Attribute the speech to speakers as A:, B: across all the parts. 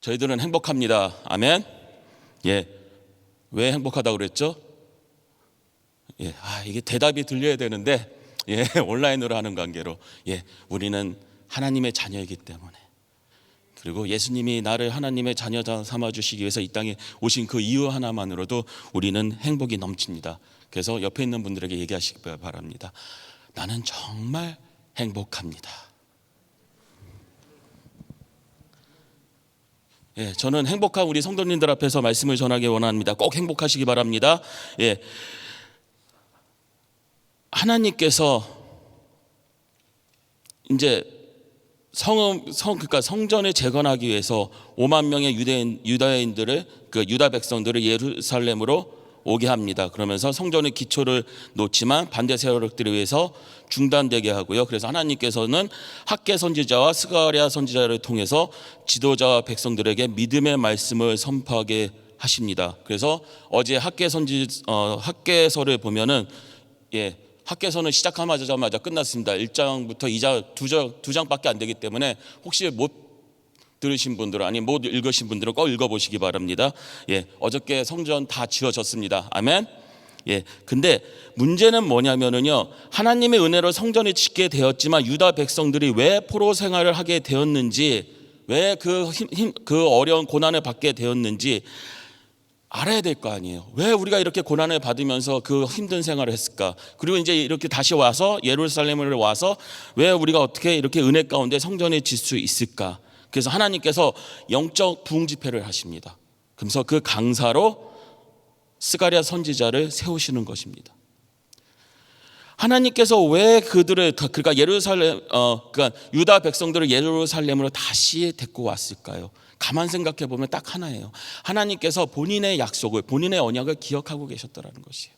A: 저희들은 행복합니다. 아멘. 예. 왜 행복하다고 그랬죠? 예. 이게 대답이 들려야 되는데, 예. 온라인으로 하는 관계로. 예. 우리는 하나님의 자녀이기 때문에. 그리고 예수님이 나를 하나님의 자녀 삼아 주시기 위해서 이 땅에 오신 그 이유 하나만으로도 우리는 행복이 넘칩니다. 그래서 옆에 있는 분들에게 얘기하시기 바랍니다. 나는 정말 행복합니다. 예, 저는 행복한 우리 성도님들 앞에서 말씀을 전하기 원합니다. 꼭 행복하시기 바랍니다. 예, 하나님께서 이제 그러니까 성전을 재건하기 위해서 5만 명의 유다인들을 유다 백성들을 예루살렘으로 오게 합니다. 그러면서 성전의 기초를 놓지만 반대 세력들을 위해서 중단되게 하고요. 그래서 하나님께서는 학개 선지자와 스가랴 선지자를 통해서 지도자와 백성들에게 믿음의 말씀을 선포하게 하십니다. 그래서 어제 학개서를 보면은 학개서는 시작하자마자 끝났습니다. 1장부터 2장, 2장밖에 안 되기 때문에 혹시 못 들으신 분들은 아니 못 읽으신 분들은 꼭 읽어보시기 바랍니다. 어저께 성전 다 지어졌습니다. 아멘. 근데 문제는 뭐냐면은요, 하나님의 은혜로 성전이 짓게 되었지만 유다 백성들이 왜 포로 생활을 하게 되었는지, 왜 그 어려운 고난을 받게 되었는지 알아야 될 거 아니에요. 왜 우리가 이렇게 고난을 받으면서 그 힘든 생활을 했을까? 그리고 이제 이렇게 다시 와서 예루살렘을 와서 왜 우리가 어떻게 이렇게 은혜 가운데 성전을 짓 수 있을까? 그래서 하나님께서 영적 부흥 집회를 하십니다. 그래서 그 강사로 스가랴 선지자를 세우시는 것입니다. 하나님께서 왜 그들을, 그러니까 그러니까 유다 백성들을 예루살렘으로 다시 데리고 왔을까요? 가만 생각해 보면 딱 하나예요. 하나님께서 본인의 약속을, 본인의 언약을 기억하고 계셨더라는 것이에요.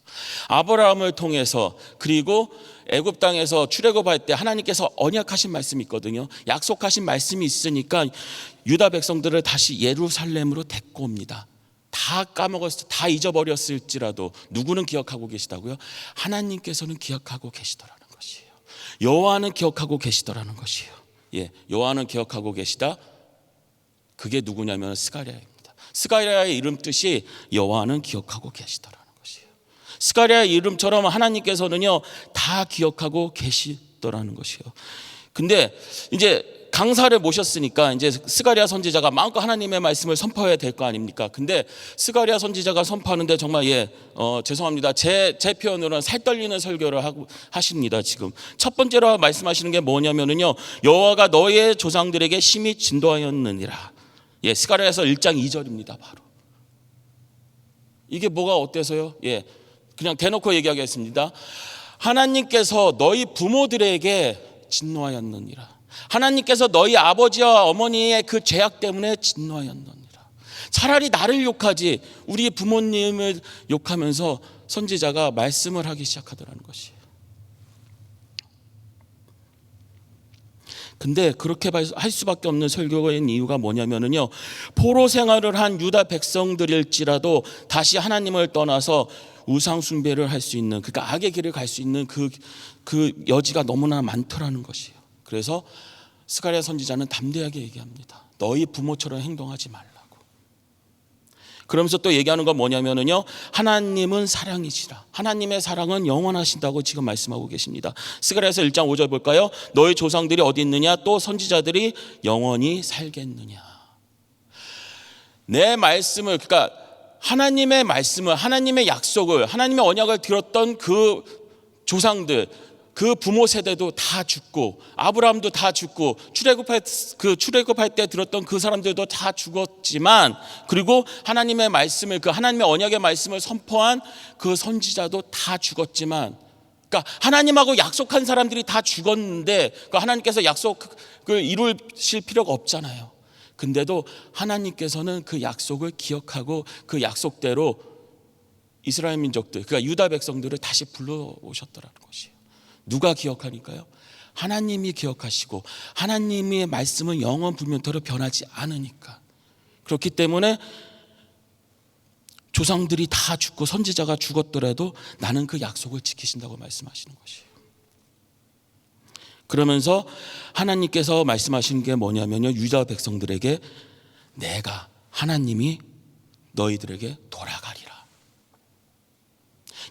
A: 아브라함을 통해서, 그리고 애굽 땅에서 출애굽할 때 하나님께서 언약하신 말씀이 있거든요. 약속하신 말씀이 있으니까 유다 백성들을 다시 예루살렘으로 데리고 옵니다. 다 다 잊어버렸을지라도 누구는 기억하고 계시다고요? 하나님께서는 기억하고 계시더라는 것이에요. 여호와는 기억하고 계시더라는 것이에요. 여호와는 기억하고 계시다. 그게 누구냐면 스가랴입니다. 스가랴의 이름 뜻이 여호와는 기억하고 계시더라는 것이에요. 스가랴의 이름처럼 하나님께서는요 다 기억하고 계시더라는 것이에요. 근데 이제 강사를 모셨으니까 이제 스가랴 선지자가 마음껏 하나님의 말씀을 선포해야 될 거 아닙니까? 근데 스가랴 선지자가 선포하는데 정말 죄송합니다. 제 표현으로는 살 떨리는 설교를 하십니다. 지금 첫 번째로 말씀하시는 게 뭐냐면은요, 여호와가 너의 조상들에게 심히 진도하였느니라. 스가랴에서 1장 2절입니다. 바로 이게 뭐가 어때서요? 그냥 대놓고 얘기하겠습니다. 하나님께서 너희 부모들에게 진노하였느니라. 하나님께서 너희 아버지와 어머니의 그 죄악 때문에 진노하였느니라. 차라리 나를 욕하지 우리 부모님을 욕하면서 선지자가 말씀을 하기 시작하더라는 것이에요. 근데 그렇게 할 수밖에 없는 설교인 이유가 뭐냐면은요, 포로 생활을 한 유다 백성들일지라도 다시 하나님을 떠나서 우상 숭배를 할 수 있는, 그러니까 악의 길을 갈 수 있는 그 여지가 너무나 많더라는 것이에요. 그래서 스가랴 선지자는 담대하게 얘기합니다. 너희 부모처럼 행동하지 말라고. 그러면서 또 얘기하는 건 뭐냐면은요, 하나님은 사랑이시라. 하나님의 사랑은 영원하신다고 지금 말씀하고 계십니다. 스가랴에서 1장 5절 볼까요? 너희 조상들이 어디 있느냐? 또 선지자들이 영원히 살겠느냐? 내 말씀을, 그러니까 하나님의 말씀을, 하나님의 약속을, 하나님의 언약을 들었던 그 조상들, 그 부모 세대도 다 죽고, 아브라함도 다 죽고, 출애굽할 때 들었던 그 사람들도 다 죽었지만, 그리고 하나님의 말씀을, 그 하나님의 언약의 말씀을 선포한 그 선지자도 다 죽었지만, 그러니까 하나님하고 약속한 사람들이 다 죽었는데, 그러니까 하나님께서 약속을 이루실 필요가 없잖아요. 근데도 하나님께서는 그 약속을 기억하고 그 약속대로 이스라엘 민족들, 그러니까 유다 백성들을 다시 불러오셨더라는 것이에요. 누가 기억하니까요? 하나님이 기억하시고, 하나님의 말씀은 영원 불면토록 변하지 않으니까. 그렇기 때문에 조상들이 다 죽고 선지자가 죽었더라도 나는 그 약속을 지키신다고 말씀하시는 것이에요. 그러면서 하나님께서 말씀하시는 게 뭐냐면요, 유다 백성들에게 내가 하나님이 너희들에게 돌아가리라.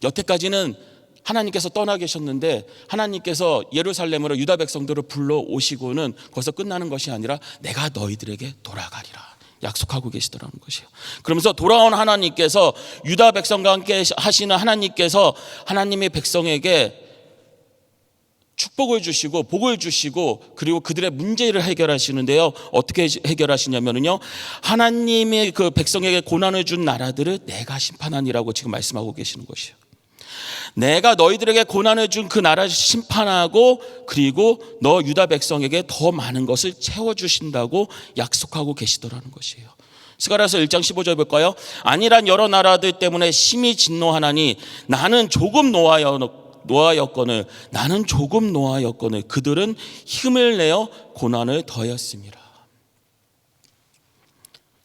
A: 여태까지는 하나님께서 떠나 계셨는데 하나님께서 예루살렘으로 유다 백성들을 불러오시고는 거기서 끝나는 것이 아니라 내가 너희들에게 돌아가리라 약속하고 계시더라는 것이에요. 그러면서 돌아온 하나님께서 유다 백성과 함께 하시는 하나님께서 하나님의 백성에게 축복을 주시고 복을 주시고 그리고 그들의 문제를 해결하시는데요. 어떻게 해결하시냐면요, 하나님의 그 백성에게 고난을 준 나라들을 내가 심판하니라고 지금 말씀하고 계시는 것이에요. 내가 너희들에게 고난을 준 그 나라를 심판하고 그리고 너 유다 백성에게 더 많은 것을 채워주신다고 약속하고 계시더라는 것이에요. 스가랴서 1장 15절 볼까요? 아니란 여러 나라들 때문에 심히 진노하나니 나는 조금 노하였거늘 그들은 힘을 내어 고난을 더했습니다.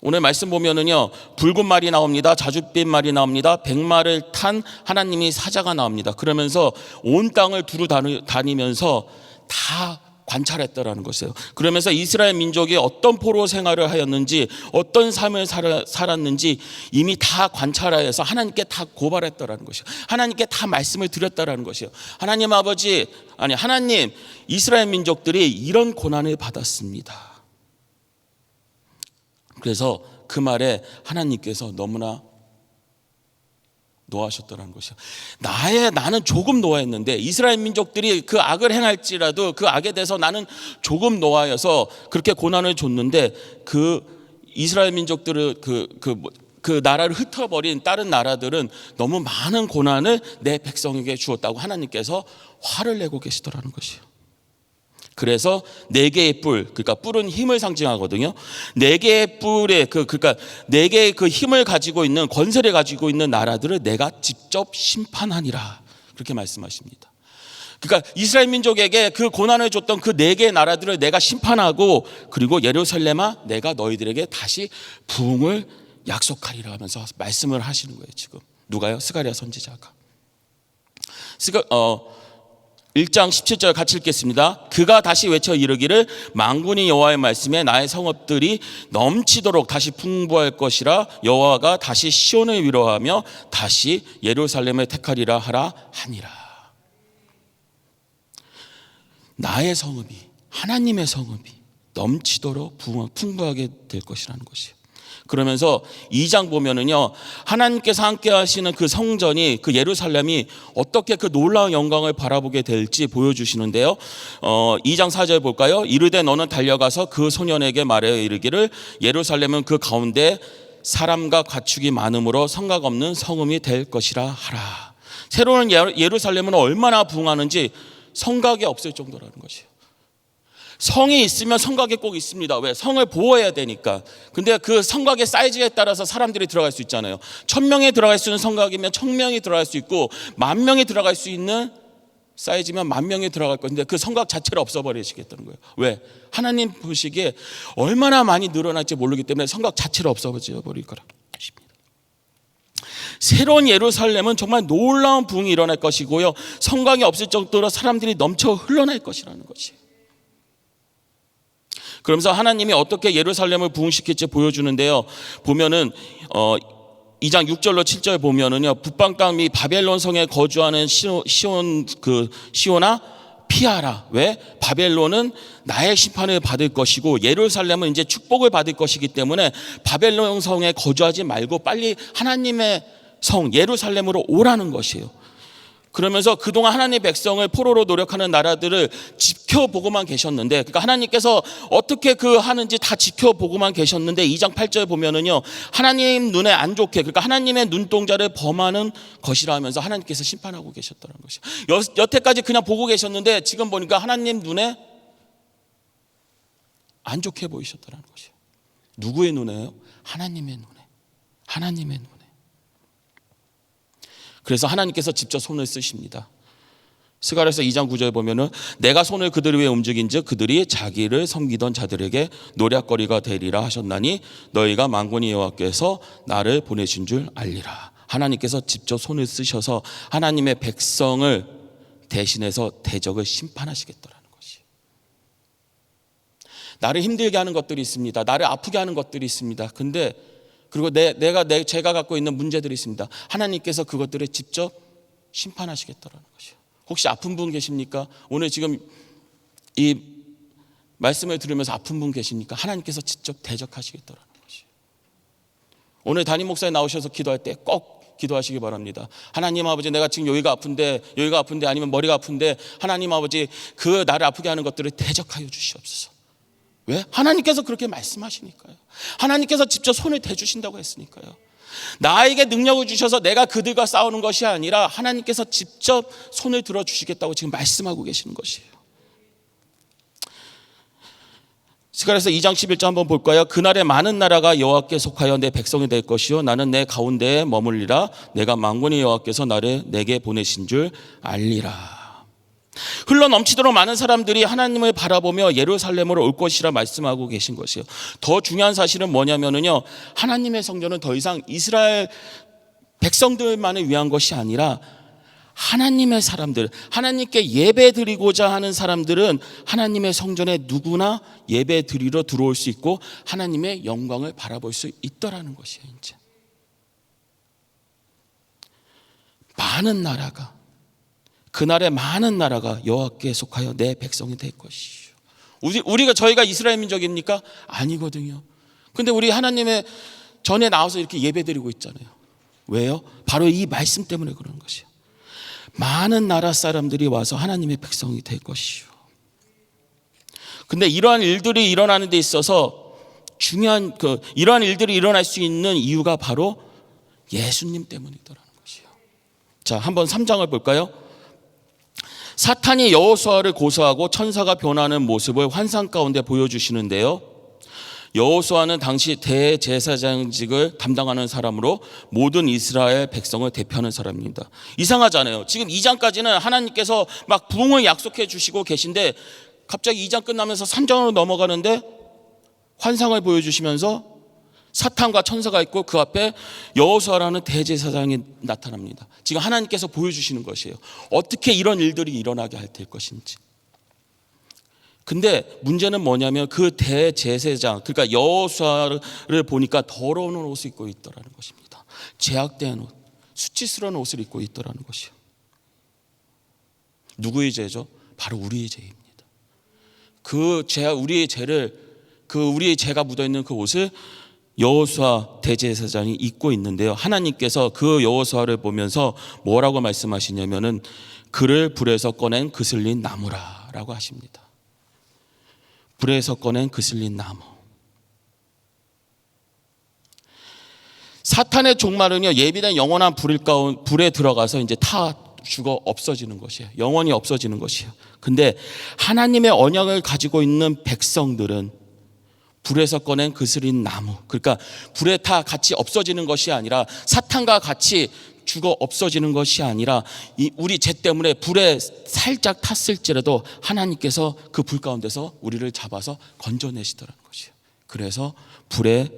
A: 오늘 말씀 보면은요, 붉은 말이 나옵니다. 자줏빛 말이 나옵니다. 백마를 탄 하나님이 사자가 나옵니다. 그러면서 온 땅을 두루 다니면서 다 관찰했다라는 것이에요. 그러면서 이스라엘 민족이 어떤 포로 생활을 하였는지, 어떤 삶을 살았는지 이미 다 관찰하여서 하나님께 다 고발했다라는 것이에요. 하나님께 다 말씀을 드렸다라는 것이에요. 하나님, 이스라엘 민족들이 이런 고난을 받았습니다. 그래서 그 말에 하나님께서 너무나 노하셨더라는 것이요. 나는 조금 노하였는데 이스라엘 민족들이 그 악을 행할지라도 그 악에 대해서 나는 조금 노하여서 그렇게 고난을 줬는데 그 이스라엘 민족들을 그 나라를 흩어버린 다른 나라들은 너무 많은 고난을 내 백성에게 주었다고 하나님께서 화를 내고 계시더라는 것이요. 그래서 네 개의 뿔, 그러니까 뿔은 힘을 상징하거든요. 네 개의 뿔에 그러니까 네 개의 그 힘을 가지고 있는 권세를 가지고 있는 나라들을 내가 직접 심판하니라 그렇게 말씀하십니다. 그러니까 이스라엘 민족에게 그 고난을 줬던 그 네 개의 나라들을 내가 심판하고 그리고 예루살렘아 내가 너희들에게 다시 부흥을 약속하리라 하면서 말씀을 하시는 거예요. 지금 누가요? 스가랴 선지자가. 1장 17절 같이 읽겠습니다. 그가 다시 외쳐 이르기를 만군의 여호와의 말씀에 나의 성읍들이 넘치도록 다시 풍부할 것이라 여호와가 다시 시온을 위로하며 다시 예루살렘을 택하리라 하라 하니라. 나의 성읍이 하나님의 성읍이 넘치도록 풍부하게 될 것이라는 것이에요. 그러면서 2장 보면은요, 하나님께서 함께 하시는 그 성전이 그 예루살렘이 어떻게 그 놀라운 영광을 바라보게 될지 보여주시는데요. 2장 4절 볼까요? 이르되 너는 달려가서 그 소년에게 말하여 이르기를 예루살렘은 그 가운데 사람과 가축이 많음으로 성곽 없는 성읍이 될 것이라 하라. 새로운 예루살렘은 얼마나 부흥하는지 성곽이 없을 정도라는 것이에요. 성이 있으면 성곽이 꼭 있습니다. 왜? 성을 보호해야 되니까. 근데 그 성곽의 사이즈에 따라서 사람들이 들어갈 수 있잖아요. 1000명이 들어갈 수 있는 성곽이면 1000명이 들어갈 수 있고 10,000명이 들어갈 수 있는 사이즈면 10,000명이 들어갈 건데 그 성곽 자체를 없어버리시겠다는 거예요. 왜? 하나님 보시기에 얼마나 많이 늘어날지 모르기 때문에 성곽 자체를 없어버릴 거라 하십니다. 새로운 예루살렘은 정말 놀라운 부흥이 일어날 것이고요. 성곽이 없을 정도로 사람들이 넘쳐 흘러날 것이라는 것이에요. 그러면서 하나님이 어떻게 예루살렘을 부흥시킬지 보여주는데요. 보면은 2장 6절로 7절 보면은요, 북방 땅 및 바벨론 성에 거주하는 시온아 피하라. 왜? 바벨론은 나의 심판을 받을 것이고 예루살렘은 이제 축복을 받을 것이기 때문에 바벨론 성에 거주하지 말고 빨리 하나님의 성 예루살렘으로 오라는 것이에요. 그러면서 그동안 하나님의 백성을 포로로 노력하는 나라들을 지켜보고만 계셨는데, 그러니까 하나님께서 어떻게 하는지 다 지켜보고만 계셨는데 2장 8절 보면은요, 하나님 눈에 안 좋게, 그러니까 하나님의 눈동자를 범하는 것이라 하면서 하나님께서 심판하고 계셨다는 것이에요. 여태까지 그냥 보고 계셨는데 지금 보니까 하나님 눈에 안 좋게 보이셨다는 것이에요. 누구의 눈에요? 하나님의 눈에. 하나님의 눈에. 그래서 하나님께서 직접 손을 쓰십니다. 스가랴서 2장 9절에 보면은 내가 손을 그들 위에 움직인즉 그들이 자기를 섬기던 자들에게 노략거리가 되리라 하셨나니 너희가 만군의 여호와께서 나를 보내신 줄 알리라. 하나님께서 직접 손을 쓰셔서 하나님의 백성을 대신해서 대적을 심판하시겠더라는 것이. 나를 힘들게 하는 것들이 있습니다. 나를 아프게 하는 것들이 있습니다. 근데 그리고 제가 갖고 있는 문제들이 있습니다. 하나님께서 그것들을 직접 심판하시겠다라는 것이요. 혹시 아픈 분 계십니까? 오늘 지금 이 말씀을 들으면서 아픈 분 계십니까? 하나님께서 직접 대적하시겠다라는 것이요. 오늘 담임 목사에 나오셔서 기도할 때 꼭 기도하시기 바랍니다. 하나님 아버지, 내가 지금 여기가 아픈데 아니면 머리가 아픈데 하나님 아버지, 그 나를 아프게 하는 것들을 대적하여 주시옵소서. 왜? 하나님께서 그렇게 말씀하시니까요. 하나님께서 직접 손을 대주신다고 했으니까요. 나에게 능력을 주셔서 내가 그들과 싸우는 것이 아니라 하나님께서 직접 손을 들어주시겠다고 지금 말씀하고 계시는 것이에요. 스가랴서 2장 11절 한번 볼까요? 그날에 많은 나라가 여호와께 속하여 내 백성이 될 것이요 나는 내 가운데에 머물리라. 내가 만군의 여호와께서 나를 내게 보내신 줄 알리라. 흘러 넘치도록 많은 사람들이 하나님을 바라보며 예루살렘으로 올 것이라 말씀하고 계신 것이에요. 더 중요한 사실은 뭐냐면요, 하나님의 성전은 더 이상 이스라엘 백성들만을 위한 것이 아니라 하나님의 사람들, 하나님께 예배 드리고자 하는 사람들은 하나님의 성전에 누구나 예배 드리러 들어올 수 있고 하나님의 영광을 바라볼 수 있더라는 것이에요. 이제 많은 나라가, 그날에 많은 나라가 여호와께 속하여 내 백성이 될 것이요. 저희가 이스라엘 민족입니까? 아니거든요. 근데 우리 하나님의 전에 나와서 이렇게 예배드리고 있잖아요. 왜요? 바로 이 말씀 때문에 그런 것이요. 많은 나라 사람들이 와서 하나님의 백성이 될 것이요. 근데 이러한 일들이 일어나는 데 있어서 중요한 이러한 일들이 일어날 수 있는 이유가 바로 예수님 때문이더라는 것이요. 자, 한번 3장을 볼까요? 사탄이 여호수아를 고소하고 천사가 변하는 모습을 환상 가운데 보여주시는데요. 여호수아는 당시 대제사장직을 담당하는 사람으로 모든 이스라엘 백성을 대표하는 사람입니다. 이상하잖아요. 지금 2장까지는 하나님께서 막 부흥을 약속해 주시고 계신데 갑자기 2장 끝나면서 3장으로 넘어가는데 환상을 보여주시면서 사탄과 천사가 있고 그 앞에 여호수아라는 대제사장이 나타납니다. 지금 하나님께서 보여주시는 것이에요. 어떻게 이런 일들이 일어나게 할 것인지. 근데 문제는 뭐냐면 그 대제사장, 그러니까 여호수아를 보니까 더러운 옷을 입고 있더라는 것입니다. 죄악된 옷, 수치스러운 옷을 입고 있더라는 것이요. 누구의 죄죠? 바로 우리의 죄입니다. 우리의 죄가 묻어 있는 그 옷을 여호수아 대제사장이 입고 있는데요. 하나님께서 그 여호수아를 보면서 뭐라고 말씀하시냐면은 그를 불에서 꺼낸 그슬린 나무라라고 하십니다. 불에서 꺼낸 그슬린 나무. 사탄의 종말은요, 예비된 영원한 불에 들어가서 이제 다 죽어 없어지는 것이에요. 영원히 없어지는 것이에요. 근데 하나님의 언약을 가지고 있는 백성들은 불에서 꺼낸 그슬린 나무, 그러니까 불에 다 같이 없어지는 것이 아니라 사탄과 같이 죽어 없어지는 것이 아니라 우리 죄 때문에 불에 살짝 탔을지라도 하나님께서 그 불 가운데서 우리를 잡아서 건져내시더라는 것이에요. 그래서 불에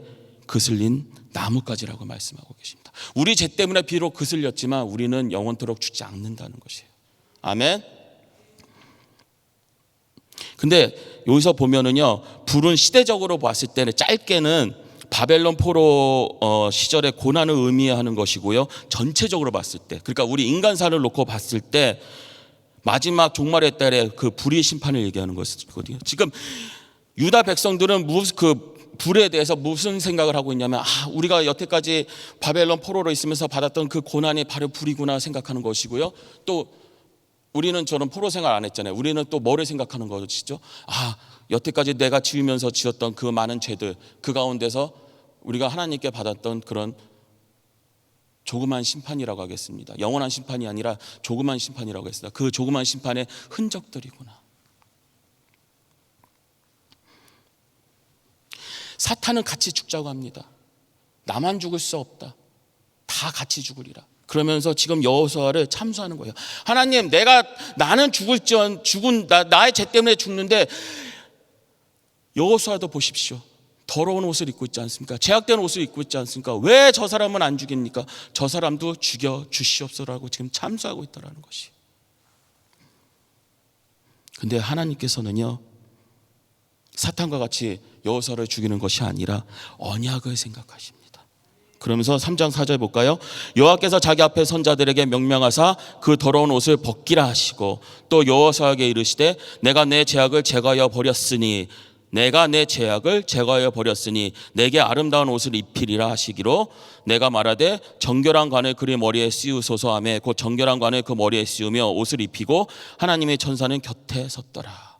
A: 그슬린 나무까지라고 말씀하고 계십니다. 우리 죄 때문에 비록 그슬렸지만 우리는 영원토록 죽지 않는다는 것이에요. 아멘. 근데 여기서 보면은요, 불은 시대적으로 봤을 때는 짧게는 바벨론 포로 시절의 고난을 의미하는 것이고요. 전체적으로 봤을 때, 그러니까 우리 인간사를 놓고 봤을 때 마지막 종말의 때에 그 불의 심판을 얘기하는 것이거든요. 지금 유다 백성들은 그 불에 대해서 무슨 생각을 하고 있냐면, 우리가 여태까지 바벨론 포로로 있으면서 받았던 그 고난이 바로 불이구나 생각하는 것이고요. 또 우리는 저는 포로 생활 안 했잖아요. 우리는 또 뭐를 생각하는 것이죠? 여태까지 내가 지으면서 지었던 그 많은 죄들, 그 가운데서 우리가 하나님께 받았던 그런 조그만 심판이라고 하겠습니다. 영원한 심판이 아니라 조그만 심판이라고 했습니다. 그 조그만 심판의 흔적들이구나. 사탄은 같이 죽자고 합니다. 나만 죽을 수 없다. 다 같이 죽으리라. 그러면서 지금 여호수아를 참수하는 거예요. 하나님, 나는 죽은 나의 죄 때문에 죽는데 여호수아도 보십시오. 더러운 옷을 입고 있지 않습니까? 죄악된 옷을 입고 있지 않습니까? 왜 저 사람은 안 죽입니까? 저 사람도 죽여 주시옵소서라고 지금 참수하고 있다라는 것이. 근데 하나님께서는요, 사탄과 같이 여호수아를 죽이는 것이 아니라 언약을 생각하십니다. 그러면서 3장 4절 볼까요? 여호와께서 자기 앞에 선자들에게 명령하사 그 더러운 옷을 벗기라 하시고 또 여호수아에게 이르시되 내가 내 죄악을 제거하여 버렸으니 내게 아름다운 옷을 입히리라 하시기로 내가 말하되 정결한 관을 그의 머리에 씌우소서 하며 곧 정결한 관을 그 머리에 씌우며 옷을 입히고 하나님의 천사는 곁에 섰더라.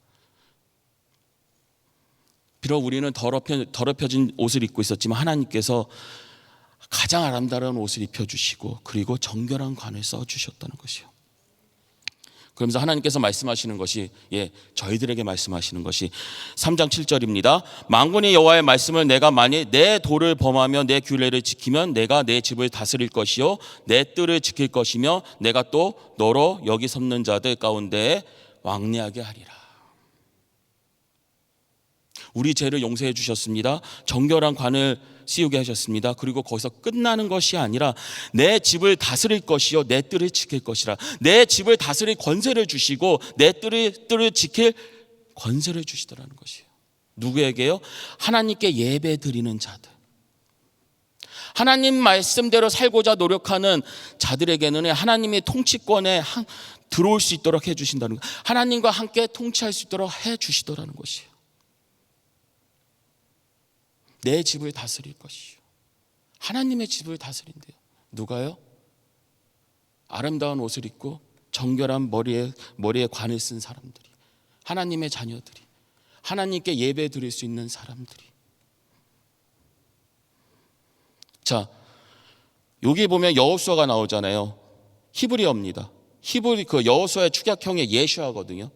A: 비록 우리는 더럽혀진 옷을 입고 있었지만 하나님께서 가장 아름다운 옷을 입혀주시고 그리고 정결한 관을 써주셨다는 것이요. 그러면서 하나님께서 말씀하시는 것이 저희들에게 말씀하시는 것이 3장 7절입니다. 만군의 여호와의 말씀을 내가 만일 내 도를 범하며 내 규례를 지키면 내가 내 집을 다스릴 것이요 내 뜰을 지킬 것이며 내가 또 너로 여기 섰는 자들 가운데에 왕래하게 하리라. 우리 죄를 용서해 주셨습니다. 정결한 관을 씌우게 하셨습니다. 그리고 거기서 끝나는 것이 아니라 내 집을 다스릴 것이요 내 뜰을 지킬 것이라. 내 집을 다스릴 권세를 주시고 내 뜰을 지킬 권세를 주시더라는 것이에요. 누구에게요? 하나님께 예배 드리는 자들, 하나님 말씀대로 살고자 노력하는 자들에게는 하나님의 통치권에 들어올 수 있도록 해주신다는 것, 하나님과 함께 통치할 수 있도록 해주시더라는 것이에요. 내 집을 다스릴 것이요. 하나님의 집을 다스린대요. 누가요? 아름다운 옷을 입고 정결한 머리에 관을 쓴 사람들이, 하나님의 자녀들이, 하나님께 예배 드릴 수 있는 사람들이. 자, 여기 보면 여호수아가 나오잖아요. 히브리어입니다. 히브리 그 여호수아의 축약형의 예슈아거든요.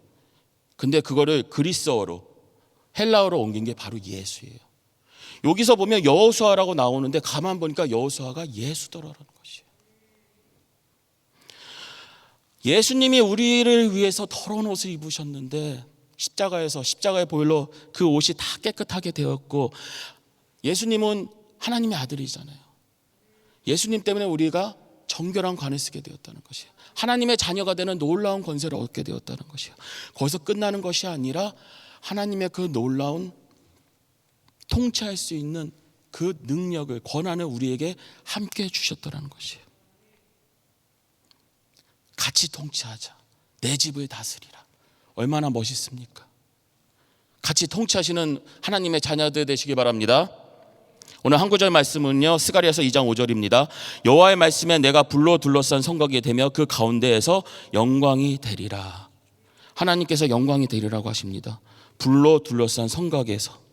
A: 근데 그거를 그리스어로 헬라어로 옮긴 게 바로 예수예요. 여기서 보면 여호수아라고 나오는데 가만 보니까 여호수아가 예수더라라는 것이에요. 예수님이 우리를 위해서 더러운 옷을 입으셨는데 십자가의 보혈로 그 옷이 다 깨끗하게 되었고, 예수님은 하나님의 아들이잖아요. 예수님 때문에 우리가 정결한 관을 쓰게 되었다는 것이에요. 하나님의 자녀가 되는 놀라운 권세를 얻게 되었다는 것이에요. 거기서 끝나는 것이 아니라 하나님의 그 놀라운 통치할 수 있는 그 능력을, 권한을 우리에게 함께 주셨더라는 것이에요. 같이 통치하자. 내 집을 다스리라. 얼마나 멋있습니까? 같이 통치하시는 하나님의 자녀들 되시기 바랍니다. 오늘 한 구절 말씀은요, 스가랴서 2장 5절입니다. 여호와의 말씀에 내가 불로 둘러싼 성곽이 되며 그 가운데에서 영광이 되리라. 하나님께서 영광이 되리라고 하십니다. 불로 둘러싼 성곽에서.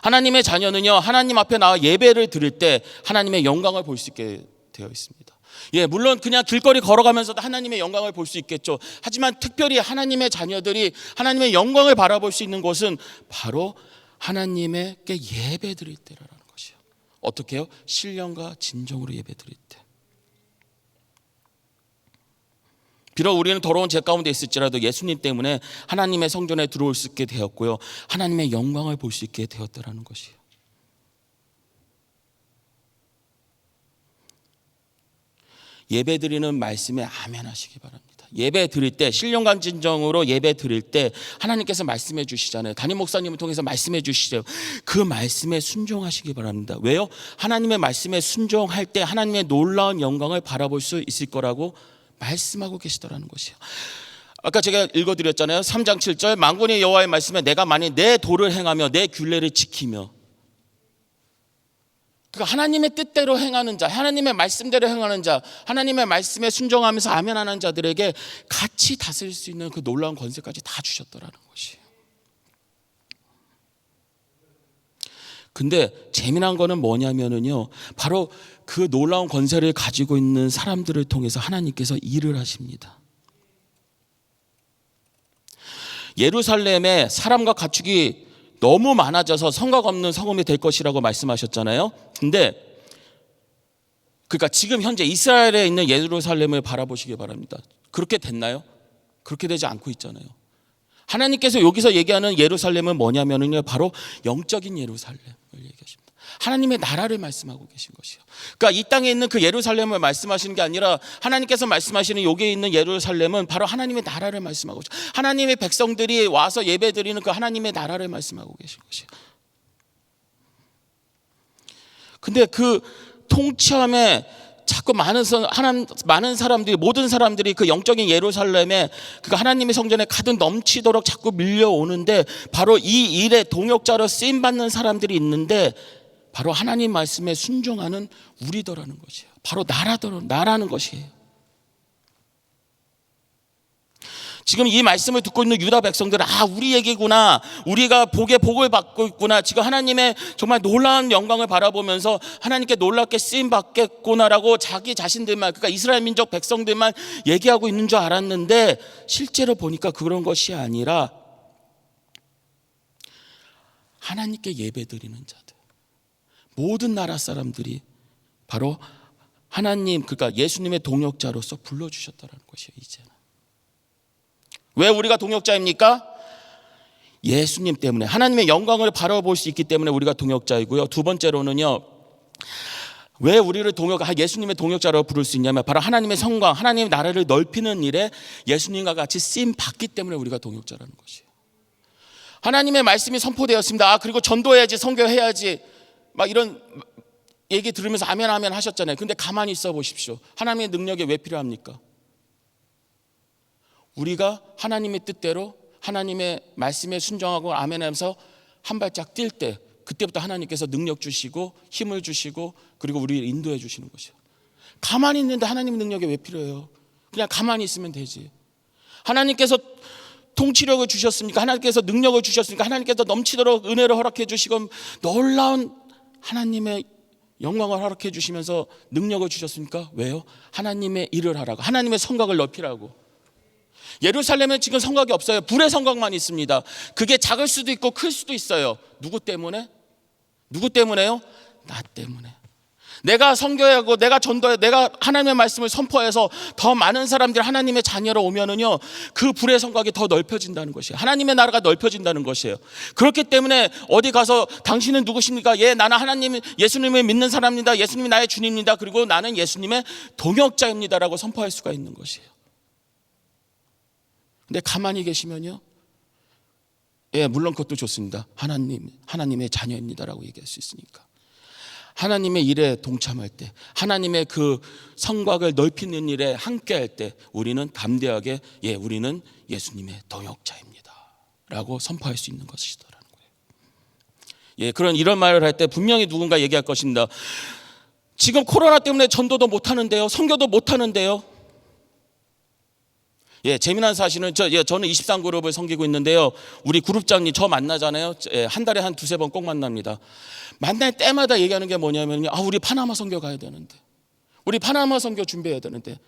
A: 하나님의 자녀는요, 하나님 앞에 나와 예배를 드릴 때 하나님의 영광을 볼 수 있게 되어 있습니다. 물론 그냥 길거리 걸어가면서도 하나님의 영광을 볼 수 있겠죠. 하지만 특별히 하나님의 자녀들이 하나님의 영광을 바라볼 수 있는 곳은 바로 하나님께 예배 드릴 때라는 것이에요. 어떻게 해요? 신령과 진정으로 예배 드릴 때. 비록 우리는 더러운 죄 가운데 있을지라도 예수님 때문에 하나님의 성전에 들어올 수 있게 되었고요, 하나님의 영광을 볼 수 있게 되었다는 것이에요. 예배 드리는 말씀에 아멘 하시기 바랍니다. 예배 드릴 때, 신령과 진정으로 예배 드릴 때 하나님께서 말씀해 주시잖아요. 담임 목사님을 통해서 말씀해 주시죠. 그 말씀에 순종하시기 바랍니다. 왜요? 하나님의 말씀에 순종할 때 하나님의 놀라운 영광을 바라볼 수 있을 거라고 말씀하고 계시더라는 것이에요. 아까 제가 읽어드렸잖아요. 3장 7절, 만군의 여호와의 말씀에 내가 만일 내 도를 행하며 내 규례를 지키며. 그러니까 하나님의 뜻대로 행하는 자, 하나님의 말씀대로 행하는 자, 하나님의 말씀에 순종하면서 아멘하는 자들에게 같이 다스릴 수 있는 그 놀라운 권세까지 다 주셨더라는 것이에요. 근데 재미난 거는 뭐냐면은요, 바로 그 놀라운 권세를 가지고 있는 사람들을 통해서 하나님께서 일을 하십니다. 예루살렘에 사람과 가축이 너무 많아져서 성곽 없는 성읍이 될 것이라고 말씀하셨잖아요. 근데 그러니까 지금 현재 이스라엘에 있는 예루살렘을 바라보시기 바랍니다. 그렇게 됐나요? 그렇게 되지 않고 있잖아요. 하나님께서 여기서 얘기하는 예루살렘은 뭐냐면요, 바로 영적인 예루살렘을 얘기하십니다. 하나님의 나라를 말씀하고 계신 것이에요. 그러니까 이 땅에 있는 그 예루살렘을 말씀하시는 게 아니라 하나님께서 말씀하시는 여기에 있는 예루살렘은 바로 하나님의 나라를 말씀하고 있어요. 하나님의 백성들이 와서 예배드리는 그 하나님의 나라를 말씀하고 계신 것이에요. 근데 그 통치함에 자꾸 많은 사람들이, 모든 사람들이 그 영적인 예루살렘에 그 하나님의 성전에 가득 넘치도록 자꾸 밀려오는데, 바로 이 일에 동역자로 쓰임받는 사람들이 있는데 바로 하나님 말씀에 순종하는 우리더라는 것이에요. 바로 나라는 것이에요. 지금 이 말씀을 듣고 있는 유다 백성들은 우리 얘기구나, 우리가 복을 받고 있구나, 지금 하나님의 정말 놀라운 영광을 바라보면서 하나님께 놀랍게 쓰임 받겠구나라고 자기 자신들만, 그러니까 이스라엘 민족 백성들만 얘기하고 있는 줄 알았는데, 실제로 보니까 그런 것이 아니라 하나님께 예배드리는 자들, 모든 나라 사람들이 바로 하나님, 그러니까 예수님의 동역자로서 불러주셨다는 것이에요. 이제는 왜 우리가 동역자입니까? 예수님 때문에, 하나님의 영광을 바라볼 수 있기 때문에 우리가 동역자이고요. 두 번째로는요, 왜 우리를 예수님의 동역자로 부를 수 있냐면, 바로 하나님의 성광, 하나님의 나라를 넓히는 일에 예수님과 같이 쓰임 받기 때문에 우리가 동역자라는 것이에요. 하나님의 말씀이 선포되었습니다. 그리고 전도해야지, 선교해야지, 막 이런 얘기 들으면서 아멘 아멘 하셨잖아요. 근데 가만히 있어 보십시오. 하나님의 능력이 왜 필요합니까? 우리가 하나님의 뜻대로 하나님의 말씀에 순종하고 아멘하면서 한 발짝 뛸 때, 그때부터 하나님께서 능력 주시고 힘을 주시고 그리고 우리를 인도해 주시는 것이에요. 가만히 있는데 하나님의 능력이 왜 필요해요? 그냥 가만히 있으면 되지. 하나님께서 통치력을 주셨습니까? 하나님께서 능력을 주셨습니까? 하나님께서 넘치도록 은혜를 허락해 주시고 놀라운 하나님의 영광을 허락해 주시면서 능력을 주셨습니까? 왜요? 하나님의 일을 하라고, 하나님의 성곽을 넓히라고. 예루살렘은 지금 성곽이 없어요. 불의 성곽만 있습니다. 그게 작을 수도 있고 클 수도 있어요. 누구 때문에? 누구 때문에요? 나 때문에. 내가 선교하고 내가 전도해, 내가 하나님의 말씀을 선포해서 더 많은 사람들이 하나님의 자녀로 오면은요, 그 불의 성곽이 더 넓혀진다는 것이에요. 하나님의 나라가 넓혀진다는 것이에요. 그렇기 때문에 어디 가서 당신은 누구십니까? 나는 예수님을 믿는 사람입니다. 예수님이 나의 주님입니다. 그리고 나는 예수님의 동역자입니다라고 선포할 수가 있는 것이에요. 근데 가만히 계시면요, 물론 그것도 좋습니다. 하나님의 자녀입니다라고 얘기할 수 있으니까. 하나님의 일에 동참할 때, 하나님의 그 성곽을 넓히는 일에 함께할 때 우리는 담대하게 우리는 예수님의 동역자입니다라고 선포할 수 있는 것이더라는 거예요. 그런 이런 말을 할 때 분명히 누군가 얘기할 것입니다. 지금 코로나 때문에 전도도 못 하는데요, 선교도 못 하는데요. 재미난 사실은 저는 23그룹을 섬기고 있는데요, 우리 그룹장님 저 만나잖아요. 한 달에 한 두세 번 꼭 만납니다. 만날 때마다 얘기하는 게 뭐냐면, 우리 파나마 선교 가야 되는데, 우리 파나마 선교 준비해야 되는데.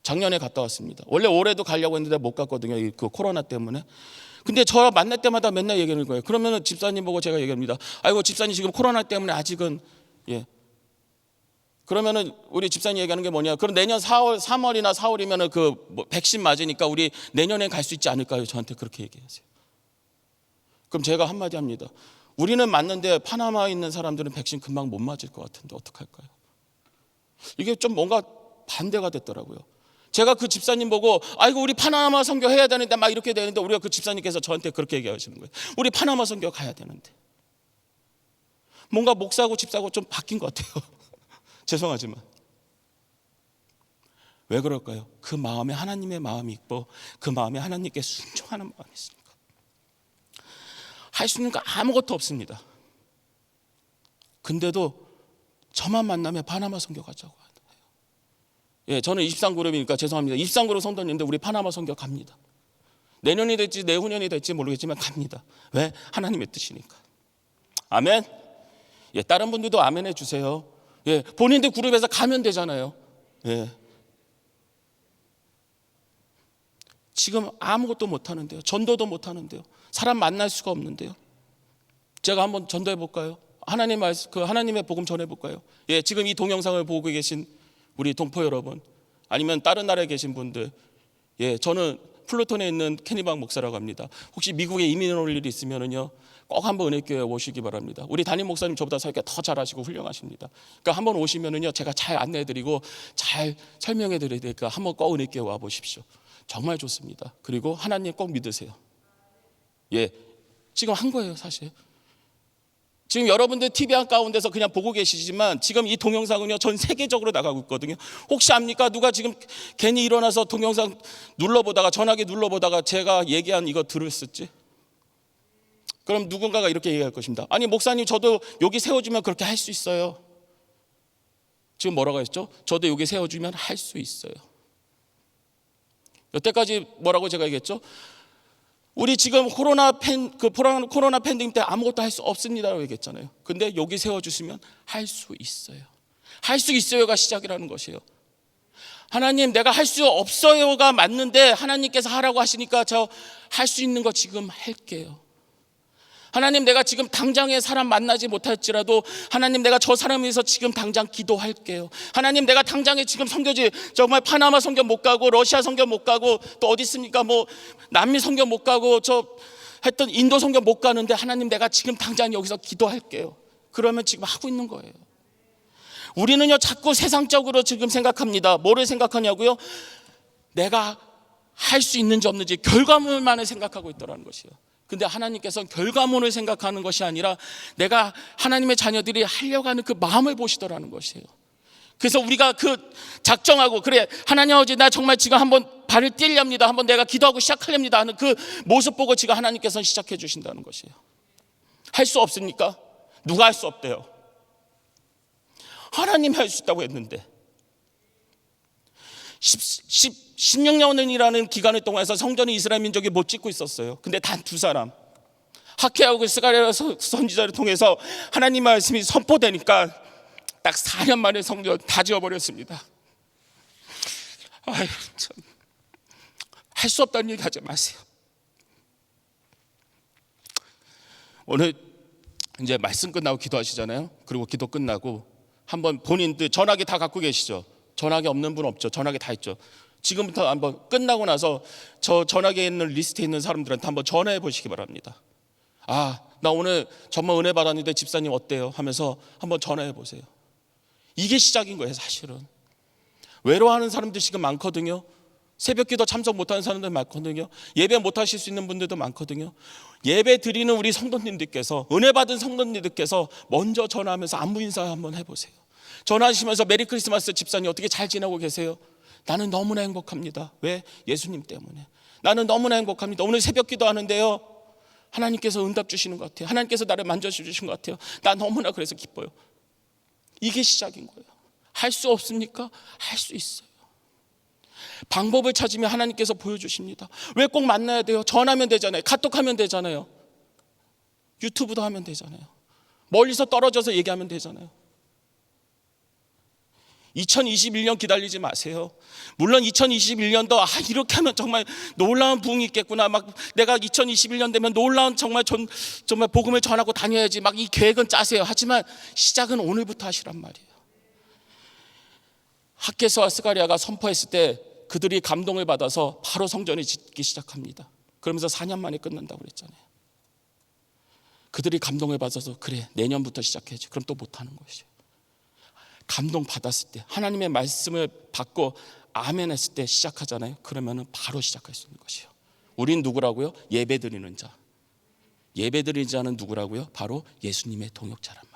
A: 작년에 갔다 왔습니다. 원래 올해도 가려고 했는데 못 갔거든요, 그 코로나 때문에. 근데 저 만날 때마다 맨날 얘기하는 거예요. 그러면 집사님 보고 제가 얘기합니다. 아이고 집사님 지금 코로나 때문에 아직은 그러면은 우리 집사님 얘기하는 게 뭐냐? 그럼 내년 3월이나 4월이면은 백신 맞으니까 우리 내년에 갈 수 있지 않을까요? 저한테 그렇게 얘기하세요. 그럼 제가 한마디 합니다. 우리는 맞는데 파나마에 있는 사람들은 백신 금방 못 맞을 것 같은데 어떡할까요? 이게 좀 뭔가 반대가 됐더라고요. 제가 그 집사님 보고 아이고 우리 파나마 선교 해야 되는데 막 이렇게 되는데, 우리가 그 집사님께서 저한테 그렇게 얘기하시는 거예요. 우리 파나마 선교 가야 되는데. 뭔가 목사하고 집사하고 좀 바뀐 것 같아요. 죄송하지만. 왜 그럴까요? 그 마음에 하나님의 마음이 있고 그 마음에 하나님께 순종하는 마음이 있으니까. 할 수 있는 거 아무것도 없습니다. 근데도 저만 만나면 파나마 선교 가자고 해요. 저는 23그룹이니까 죄송합니다. 23그룹 성도님인데 우리 파나마 선교 갑니다. 내년이 될지 내후년이 될지 모르겠지만 갑니다. 왜? 하나님의 뜻이니까. 아멘. 다른 분들도 아멘 해주세요. 본인들 그룹에서 가면 되잖아요. 지금 아무것도 못하는데요, 전도도 못하는데요, 사람 만날 수가 없는데요. 제가 한번 전도해 볼까요? 하나님의 복음 전해 볼까요? 지금 이 동영상을 보고 계신 우리 동포 여러분, 아니면 다른 나라에 계신 분들, 저는 플루톤에 있는 케니박 목사라고 합니다. 혹시 미국에 이민 올 일이 있으면은요, 꼭 한번 은혜교회 오시기 바랍니다. 우리 담임 목사님 저보다 설교 더 잘하시고 훌륭하십니다. 그러니까 한번 오시면은요, 제가 잘 안내해드리고 잘 설명해드릴 테니까 한번 꼭 은혜교회 와 보십시오. 정말 좋습니다. 그리고 하나님 꼭 믿으세요. 예, 지금 한 거예요, 사실. 지금 여러분들 TV 한 가운데서 그냥 보고 계시지만 지금 이 동영상은요, 전 세계적으로 나가고 있거든요. 혹시 압니까? 누가 지금 괜히 일어나서 동영상 눌러보다가, 전화기 눌러보다가 제가 얘기한 이거 들었을지? 그럼 누군가가 이렇게 얘기할 것입니다. 아니 목사님, 저도 여기 세워주면 그렇게 할 수 있어요. 지금 뭐라고 했죠? 저도 여기 세워주면 할 수 있어요. 여태까지 뭐라고 제가 얘기했죠? 우리 지금 코로나 팬데믹 때 아무것도 할 수 없습니다라고 얘기했잖아요. 근데 여기 세워주시면 할 수 있어요. 할 수 있어요가 시작이라는 것이에요. 하나님, 내가 할 수 없어요가 맞는데 하나님께서 하라고 하시니까 저 할 수 있는 거 지금 할게요. 하나님, 내가 지금 당장에 사람 만나지 못할지라도 하나님, 내가 저 사람을 위해서 지금 당장 기도할게요. 하나님, 내가 당장에 지금 선교지 정말 파나마 선교 못 가고 러시아 선교 못 가고 또 어디 있습니까? 뭐 남미 선교 못 가고 저 했던 인도 선교 못 가는데 하나님, 내가 지금 당장 여기서 기도할게요. 그러면 지금 하고 있는 거예요. 우리는요, 자꾸 세상적으로 지금 생각합니다. 뭐를 생각하냐고요? 내가 할 수 있는지 없는지 결과물만을 생각하고 있더라는 것이에요. 근데 하나님께서는 결과물을 생각하는 것이 아니라 내가 하나님의 자녀들이 하려고 하는 그 마음을 보시더라는 것이에요. 그래서 우리가 그 작정하고, 그래 하나님 아버지, 나 정말 지금 한번 발을 뛸렵니다, 한번 내가 기도하고 시작하렵니다 하는 그 모습 보고 지금 하나님께서는 시작해 주신다는 것이에요. 할 수 없습니까? 누가 할 수 없대요? 하나님이 할 수 있다고 했는데 16년이라는 기간을 통해서 성전을 이스라엘 민족이 못 짓고 있었어요. 근데 단 두 사람, 학개하고 스가랴 선지자를 통해서 하나님 말씀이 선포되니까 딱 4년 만에 성전 다 지어버렸습니다. 아유, 참. 할 수 없다는 얘기 하지 마세요. 오늘 이제 말씀 끝나고 기도하시잖아요. 그리고 기도 끝나고 한번 본인들 전화기 다 갖고 계시죠? 전화기 없는 분 없죠? 전화기 다 있죠? 지금부터 한번 끝나고 나서 저 전화기에 있는 리스트에 있는 사람들한테 한번 전화해 보시기 바랍니다. 아, 나 오늘 정말 은혜 받았는데 집사님 어때요? 하면서 한번 전화해 보세요. 이게 시작인 거예요, 사실은. 외로워하는 사람들 지금 많거든요. 새벽기도 참석 못하는 사람들 많거든요. 예배 못하실 수 있는 분들도 많거든요. 예배 드리는 우리 성도님들께서, 은혜 받은 성도님들께서 먼저 전화하면서 안부 인사 한번 해보세요. 전화하시면서 메리 크리스마스, 집사님 어떻게 잘 지내고 계세요? 나는 너무나 행복합니다. 왜? 예수님 때문에. 나는 너무나 행복합니다. 오늘 새벽기도 하는데요, 하나님께서 응답 주시는 것 같아요. 하나님께서 나를 만져주신 것 같아요. 나 너무나 그래서 기뻐요. 이게 시작인 거예요. 할 수 없습니까? 할 수 있어요. 방법을 찾으면 하나님께서 보여주십니다. 왜 꼭 만나야 돼요? 전화하면 되잖아요. 카톡하면 되잖아요. 유튜브도 하면 되잖아요. 멀리서 떨어져서 얘기하면 되잖아요. 2021년 기다리지 마세요. 물론 2021년도 이렇게 하면 정말 놀라운 부흥이 있겠구나, 막 내가 2021년 되면 놀라운 정말 복음을 전하고 다녀야지, 막 이 계획은 짜세요. 하지만 시작은 오늘부터 하시란 말이에요. 학개서와 스가랴가 선포했을 때 그들이 감동을 받아서 바로 성전을 짓기 시작합니다. 그러면서 4년 만에 끝난다고 그랬잖아요. 그들이 감동을 받아서 그래 내년부터 시작해야지. 그럼 또 못하는 것이에요. 감동 받았을 때, 하나님의 말씀을 받고 아멘 했을 때 시작하잖아요. 그러면 바로 시작할 수 있는 것이에요. 우린 누구라고요? 예배드리는 자. 예배드리는 자는 누구라고요? 바로 예수님의 동역자랍니다.